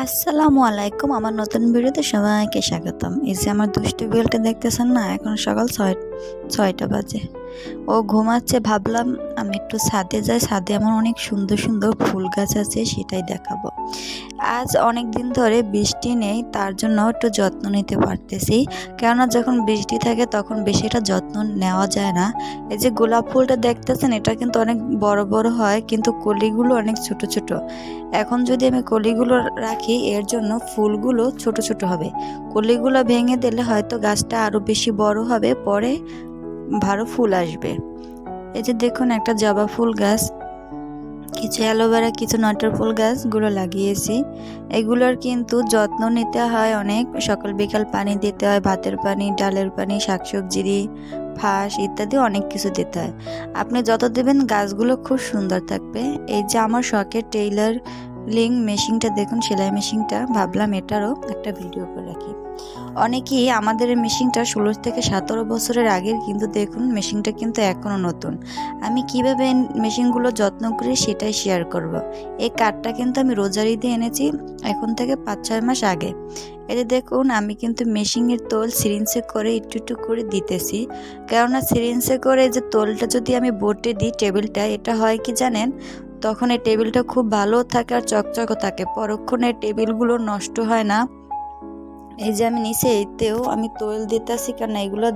আসসালামু আলাইকুম। আমার নতুন ভিডিওতে সবাইকে স্বাগতম। এই যে আমার দুষ্টু বিড়ালটা দেখতেছেন না, এখন সকাল ৬টা বাজে। ও ঘুমাচ্ছে, ভাবলাম আমি একটু ছাদে যাই। ছাদে আমার অনেক সুন্দর সুন্দর ফুল গাছ আছে, সেটাই দেখাবো। আজ অনেক দিন ধরে বৃষ্টি নেই, তার জন্য একটু যত্ন নিতে পারতেছি। কেননা যখন বৃষ্টি থাকে তখন বেশিটা যত্ন নেওয়া যায় না। এই যে গোলাপ ফুলটা দেখতেছেন, এটা কিন্তু অনেক বড় বড় হয়, কিন্তু কলিগুলো অনেক ছোট ছোট। এখন যদি আমি কলিগুলো রাখি, এর জন্য ফুলগুলো ছোট ছোট হবে। কলিগুলো ভেঙে দিলে হয়তো গাছটা আরো বেশি বড় হবে, পরে ভালো ফুল আসবে। এই যে দেখুন, একটা জবা ফুল গাছ, কিছু অ্যালোভেরা, কিছু নটর ফুল গাছগুলো লাগিয়েছি। এগুলোর কিন্তু যত্ন নিতে হয় অনেক, সকাল বিকাল পানি দিতে হয়, ভাতের পানি, ডালের পানি, শাকসবজির ফাঁস ইত্যাদি অনেক কিছু দিতে হয়। আপনি যত দেবেন গাছগুলো খুব সুন্দর থাকবে। এই যে আমার শখের টেইলারিং মেশিনটা দেখুন, সেলাই মেশিনটা, ভাবলাম এটারও একটা ভিডিও করে রাখি। অনেকেই আমাদের এই মেশিনটা 16 থেকে 17 বছরের আগের, কিন্তু দেখুন মেশিনটা কিন্তু এখনও নতুন। আমি কিভাবে মেশিনগুলো যত্ন করি সেটাই শেয়ার করব। এই কাঠটা কিন্তু আমি রোজার ঈদে এনেছি, এখন থেকে 5-6 মাস আগে। এই যে দেখুন, আমি কিন্তু মেশিনের তোল সিরিঞ্জে করে একটু একটু করে দিতেছি। কেননা সিরিঞ্জে করে যে তোলটা যদি আমি বোর্ডে দিই, টেবিলটা, এটা হয় কি জানেন, তখন এই টেবিলটা খুব ভালো থাকে আর চকচকও থাকে, পরক্ষণে টেবিলগুলো নষ্ট হয় না। এই যে আমি নিচে এতেও আমি তৈল দিতেছি, কারণ এগুলো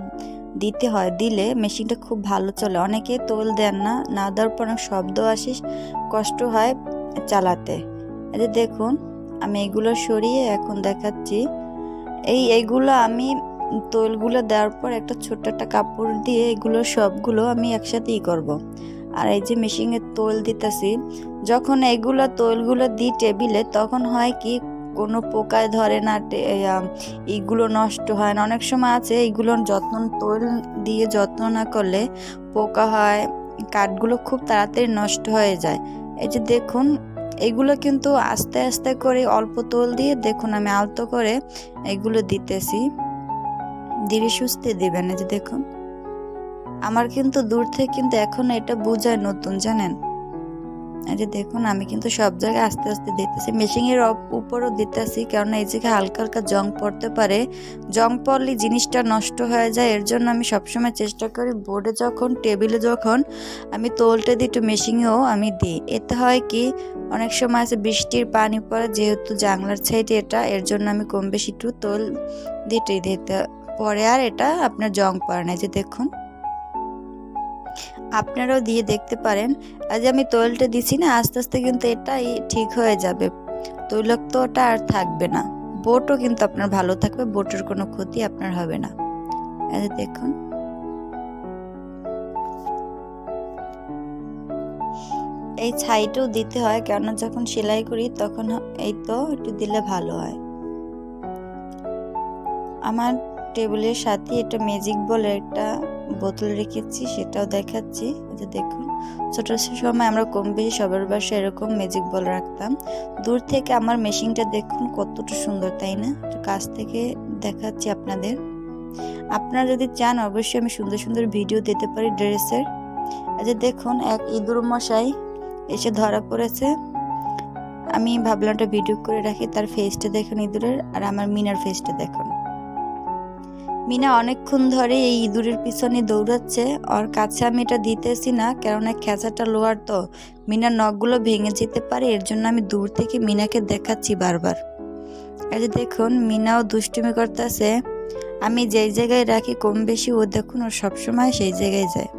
দিতে হয়, দিলে মেশিনটা খুব ভালো চলে। অনেকে তৈল দেন না, না দেওয়ার পর অনেক শব্দ আসে, কষ্ট হয় চালাতে। এই যে দেখুন, আমি এগুলো সরিয়ে এখন দেখাচ্ছি। এইগুলো আমি তৈলগুলো দেওয়ার পর একটা ছোট্ট একটা কাপড় দিয়ে এগুলো সবগুলো আমি একসাথেই করব। আর এই যে মেশিনে তৈল দিতেছি, যখন এগুলো তৈলগুলো দিই টেবিলে, তখন হয় কি, কোনো পোকায় ধরে না, এইগুলো নষ্ট হয় না। অনেক সময় আছে এইগুলোর যত্ন, তৈল দিয়ে যত্ন না করলে পোকা হয়, কাঠগুলো খুব তাড়াতাড়ি নষ্ট হয়ে যায়। এই যে দেখুন, এগুলো কিন্তু আস্তে আস্তে করে অল্প তৈল দিয়ে, দেখুন আমি আলতো করে এগুলো দিতেছি, ধীরে সুস্থে দিবেন। এই যে দেখুন, আমার কিন্তু দূর থেকে কিন্তু এখন এটা বোঝায় নতুন, জানেন। এই যে দেখুন, আমি কিন্তু সব জায়গায় আস্তে আস্তে দিতেছি, মেশিনের উপরও দিতেছি, কারণ এই জায়গায় হালকা হালকা জং পড়তে পারে। জং পড়লে জিনিসটা নষ্ট হয়ে যায়। এর জন্য আমি সবসময় চেষ্টা করি বোর্ডে যখন, টেবিলে যখন আমি তোলটা দিই, একটু মেশিনেও আমি দিই। এতে হয় কি, অনেক সময় আছে বৃষ্টির পানি পড়ে, যেহেতু জানলার সাইডে এটা, এর জন্য আমি কম বেশি একটু তোল দিতে পরে, আর এটা আপনার জং পড়ে না। যে দেখুন, আপনারাও দিয়ে দেখতে পারেন। আজ আমি তৈলটা দিছি না, আস্তে আস্তে কিন্তু এটাই ঠিক হয়ে যাবে, তৈলাক্তটা আর থাকবে না। বোটও কিন্তু আপনার ভালো থাকবে, বোটের কোনো ক্ষতি আপনার হবে না। এই যে দেখুন, এই ছাইটাও দিতে হয়, কেননা যখন সেলাই করি তখন এই তো একটু দিলে ভালো হয়। আমার টেবিলের সাথে এটা ম্যাজিক বলে একটা বোতল রেখেছি, সেটাও দেখাচ্ছি। এই যে দেখুন, ছোট সময় আমরা কম বেশি সবার বাসায় এরকম ম্যাজিক বল রাখতাম। দূর থেকে আমার মেশিনটা দেখুন কতটা সুন্দর, তাই না? কাছ থেকে দেখাচ্ছি আপনাদের। আপনারা যদি চান অবশ্যই আমি সুন্দর সুন্দর ভিডিও দিতে পারি ড্রেসের। এই যে দেখুন, এক ইঁদুর মশাই এসে ধরা পড়েছে। আমি ভাবলাম একটা ভিডিও করে রাখি। তার ফেসটা দেখুন ইঁদুরের, আর আমার মিনার ফেসটা দেখুন। মিনা অনেকক্ষণ ধরে এই ইঁদুরের পিছনে দৌড়াচ্ছে। ওর কাছে আমি এটা দিতেছি না, কেননা খেঁচাটা লোহার, তো মিনার নখগুলো ভেঙে যেতে পারে। এর জন্য আমি দূর থেকে মিনাকে দেখাচ্ছি বারবার। এই যে দেখুন, মিনাও দুষ্টুমি করতেছে। আমি যেই জায়গায় রাখি কম বেশি, ও দেখুন, ও সবসময় সেই জায়গায় যায়।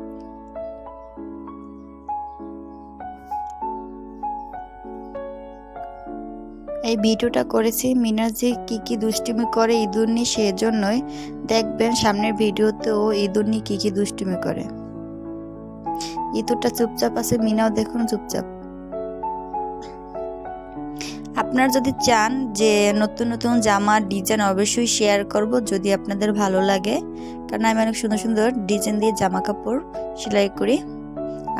এই ভিডিওটা করেছি মিনা যে কি কি দুষ্টুমি করে ইঁদুর নিয়ে, সেজন্যই। দেখবেন সামনের ভিডিওতে ও ইঁদুর নিয়ে কি কি দুষ্টুমি করে। ইঁদুরটা চুপচাপ আছে, মিনাও দেখুন চুপচাপ। আপনারা যদি চান যে নতুন নতুন জামার ডিজাইন, অবশ্যই শেয়ার করব যদি আপনাদের ভালো লাগে, কারণ আমি অনেক সুন্দর সুন্দর ডিজাইন দিয়ে জামা কাপড় সেলাই করি।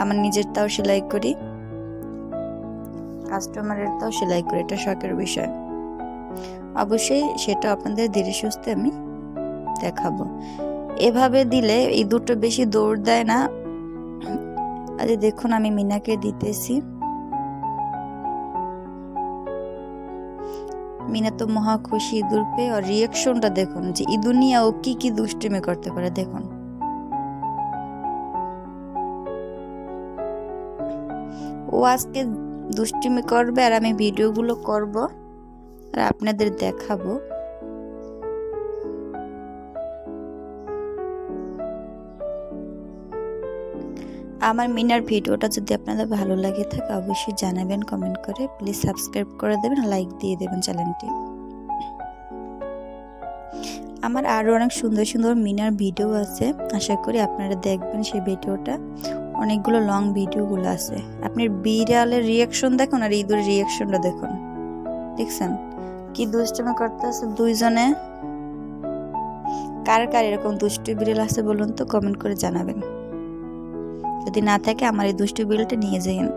আমার নিজেরটাও সেলাই করি, কাস্টমারেরটাও সেলাই করি, এটা শখের বিষয়। অবশ্যই সেটা আপনাদের ধীরে সুস্থে আমি দেখাবো। এভাবে দিলে ইঁদুরটা বেশি দৌড় দেয় না। আজ দেখুন, আমি মিনাকে দিতেছি। মিনা তো মহা খুশি ইঁদুর পেয়ে। ওর রিয়াকশনটা দেখুন যে ইঁদুর নিয়ে ও কি কি দুষ্টুমি করতে পারে দেখুন। ও আজকে দুষ্টুমি করবে আর আমি ভিডিওগুলো করব আর আপনাদের দেখাবো। আমার মিনার ভিডিওটা যদি আপনাদের ভালো লাগে থাকে অবশ্যই জানাবেন কমেন্ট করে। প্লিজ সাবস্ক্রাইব করে দেবেন, লাইক দিয়ে দেবেন চ্যানেলটি। আমার আরও অনেক সুন্দর সুন্দর মিনার ভিডিও আছে, আশা করি আপনারা দেখবেন সেই ভিডিওটা। অনেকগুলো লং ভিডিওগুলো আছে। আপনি বিড়ালের রিয়াকশন দেখুন আর ইঁদুরের রিয়াকশনটা দেখুন, দেখছেন কি দুষ্টুমি করতেছে দুইজনে। কার কার এরকম দুষ্টু বিড়াল আছে বলুন তো, কমেন্ট করে জানাবেন। যদি না থাকে আমার এই দুষ্টু বিড়ালটা নিয়ে যাইন।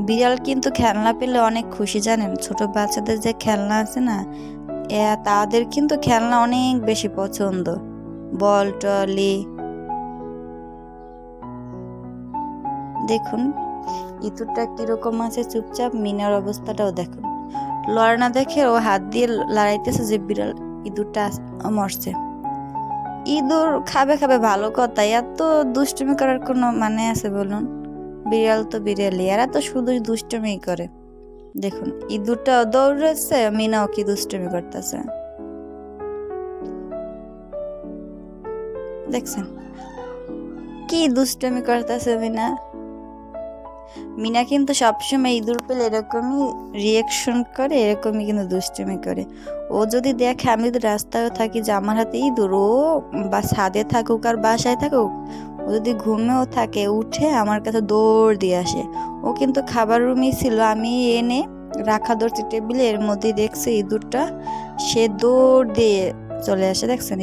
বিড়াল কিন্তু খেলনা পেলে অনেক খুশি জানেন। ছোট বাচ্চাদের যে খেলনা আছে না, তাদের কিন্তু খেলনা অনেক বেশি পছন্দ, বল টলি। দেখুন ইঁদুরটা কিরকম আছে চুপচাপ। মিনার অবস্থাটাও দেখুন, লড়ে না দেখে ও হাত দিয়ে লড়াইতেছে যে বিড়াল ইঁদুরটা মরছে। ইঁদুর খাবে খাবে ভালো কথা, এত দুষ্টুমি করার কোনো মানে আছে বলুন? বিড়াল তো বিড়ালি, এরা তো শুধু দুষ্টুমি করে। দেখুন ইঁদুরটা দৌড়েছে, মিনাও কি দুষ্টুমি করতেছে দেখছেন কি দুষ্টুমি করতেছে মিনা। মিনা কিন্তু সবসময় ইঁদুর পেলে এরকমই রিয়াকশন করে, এরকমই কিন্তু দুষ্টুমি করে। ও যদি দেখে আমি যদি রাস্তায় থাকি যে আমার হাতে ইঁদুর, ও বা ছাদে থাকুক আর বাসায় থাকুক, ও যদি ঘুমেও থাকে উঠে আমার কাছে দৌড় দিয়ে আসে। ও কিন্তু খাবার রুমই ছিল, আমি এনে রাখা ধরছি টেবিলে, এর মধ্যেই দেখছে ইঁদুরটা, সে দৌড় দিয়ে চলে আসে। দেখছেন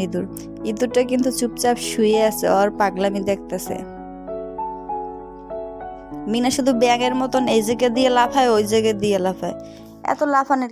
ইঁদুরটা কিন্তু চুপচাপ শুয়ে আছে, ওর পাগলামি দেখতেছে। মিনা শুধু ব্যাঙের মতন এই জায়গা দিয়ে লাফায় ওই জায়গা দিয়ে লাফায়, এত লাফানোর